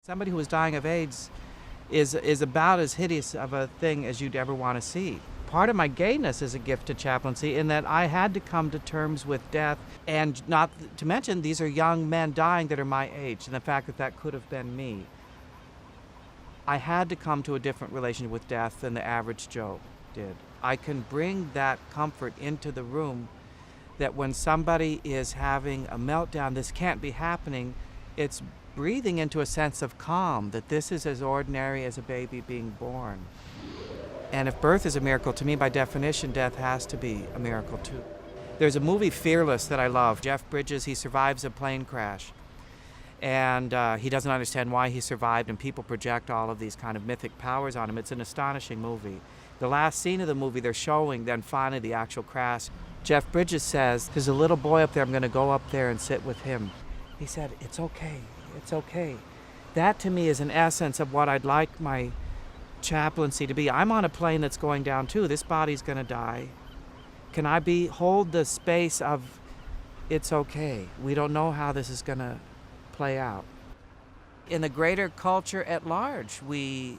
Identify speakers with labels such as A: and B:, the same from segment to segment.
A: Somebody who is dying of AIDS is about as hideous of a thing as you'd ever want to see. Part of my gayness is a gift to chaplaincy in that I had to come to terms with death, and not to mention these are young men dying that are my age, and the fact that that could have been me. I had to come to a different relationship with death than the average Joe did. I can bring that comfort into the room that when somebody is having a meltdown, this can't be happening. It's breathing into a sense of calm, that this is as ordinary as a baby being born. And if birth is a miracle, to me, by definition, death has to be a miracle too. There's a movie, Fearless, that I love. Jeff Bridges, he survives a plane crash. And he doesn't understand why he survived, and people project all of these kind of mythic powers on him. It's an astonishing movie. The last scene of the movie, they're showing then finally the actual crash. Jeff Bridges says, there's a little boy up there, I'm gonna go up there and sit with him. He said, it's okay, it's okay. That to me is an essence of what I'd like my chaplaincy to be. I'm on a plane that's going down too. This body's gonna die. Can I hold the space of, it's okay. We don't know how this is gonna play out. In the greater culture at large, we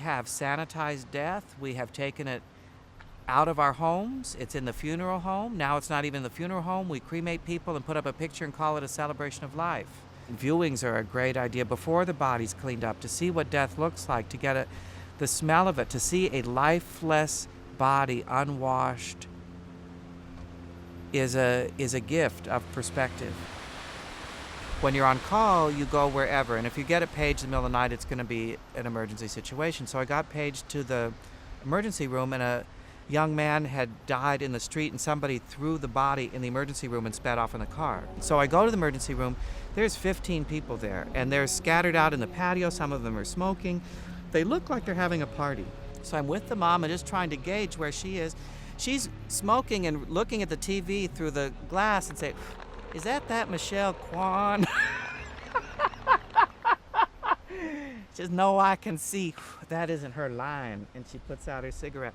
A: have sanitized death. We have taken it out of our homes. It's in the funeral home. Now it's not even the funeral home. We cremate people and put up a picture and call it a celebration of life. Viewings are a great idea before the body's cleaned up, to see what death looks like, to get the smell of it, to see a lifeless body unwashed is a gift of perspective. When you're on call, you go wherever, and if you get a page in the middle of the night, it's going to be an emergency situation. So I got paged to the emergency room, and a young man had died in the street, and somebody threw the body in the emergency room and sped off in the car. So I go to the emergency room. There's 15 people there, and they're scattered out in the patio. Some of them are smoking. They look like they're having a party. So I'm with the mom and just trying to gauge where she is. She's smoking and looking at the TV through the glass and say, is that 𝗪𝗲𝗀𝗀𝗀𝗀? She says, no, I can see. That isn't her line. And she puts out her cigarette.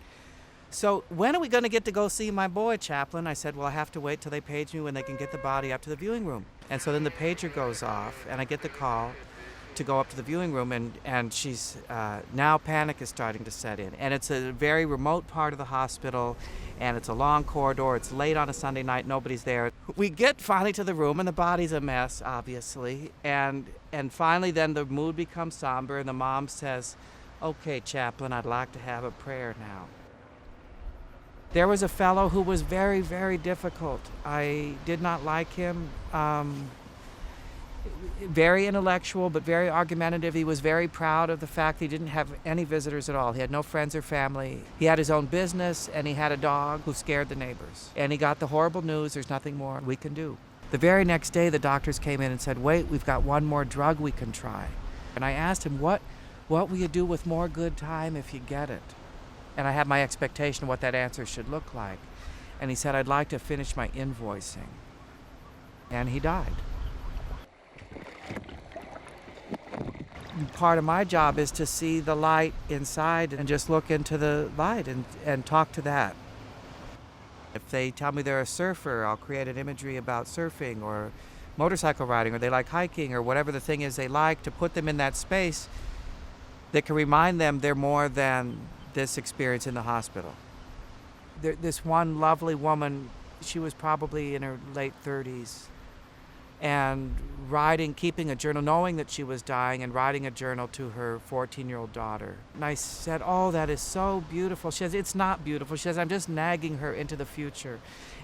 A: So when are we going to get to go see my boy, Chaplain? I said, well, I have to wait till they page me when they can get the body up to the viewing room. And so then the pager goes off, and I get the call to go up to the viewing room, and she's, now panic is starting to set in. And it's a very remote part of the hospital, and it's a long corridor. It's late on a Sunday night, nobody's there. We get finally to the room, and the body's a mess, obviously. And finally then the mood becomes somber, and the mom says, okay, Chaplain, I'd like to have a prayer now. There was a fellow who was very, very difficult. I did not like him. Very intellectual, but very argumentative. He was very proud of the fact that he didn't have any visitors at all. He had no friends or family. He had his own business, and he had a dog who scared the neighbors. And he got the horrible news, there's nothing more we can do. The very next day, the doctors came in and said, wait, we've got one more drug we can try. And I asked him, what will you do with more good time if you get it? And I had my expectation of what that answer should look like. And he said, I'd like to finish my invoicing. And he died. Part of my job is to see the light inside and just look into the light and talk to that. If they tell me they're a surfer, I'll create an imagery about surfing or motorcycle riding, or they like hiking, or whatever the thing is they like, to put them in that space that can remind them they're more than this experience in the hospital. This one lovely woman, she was probably in her late 30s, and keeping a journal, knowing that she was dying, and writing a journal to her 14-year-old daughter. And I said, oh, that is so beautiful. She says, it's not beautiful. She says, I'm just nagging her into the future.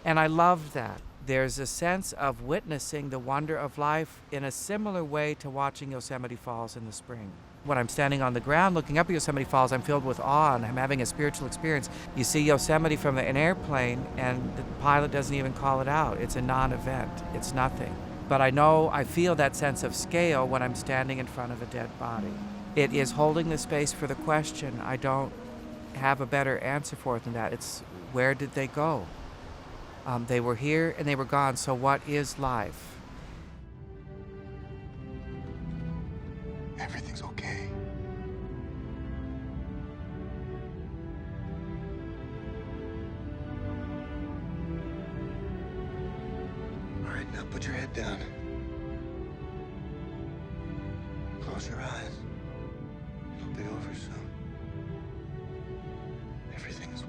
A: And I love that. There's a sense of witnessing the wonder of life in a similar way to watching Yosemite Falls in the spring. When I'm standing on the ground looking up at Yosemite Falls, I'm filled with awe, and I'm having a spiritual experience. You see Yosemite from an airplane, and the pilot doesn't even call it out. It's a non-event. It's nothing. But I feel that sense of scale when I'm standing in front of a dead body. It is holding the space for the question. I don't have a better answer for it than that. It's, where did they go? They were here and they were gone, so what is life?
B: Everything's okay. All right, now put your head down. Close your eyes. It'll be over soon. Everything is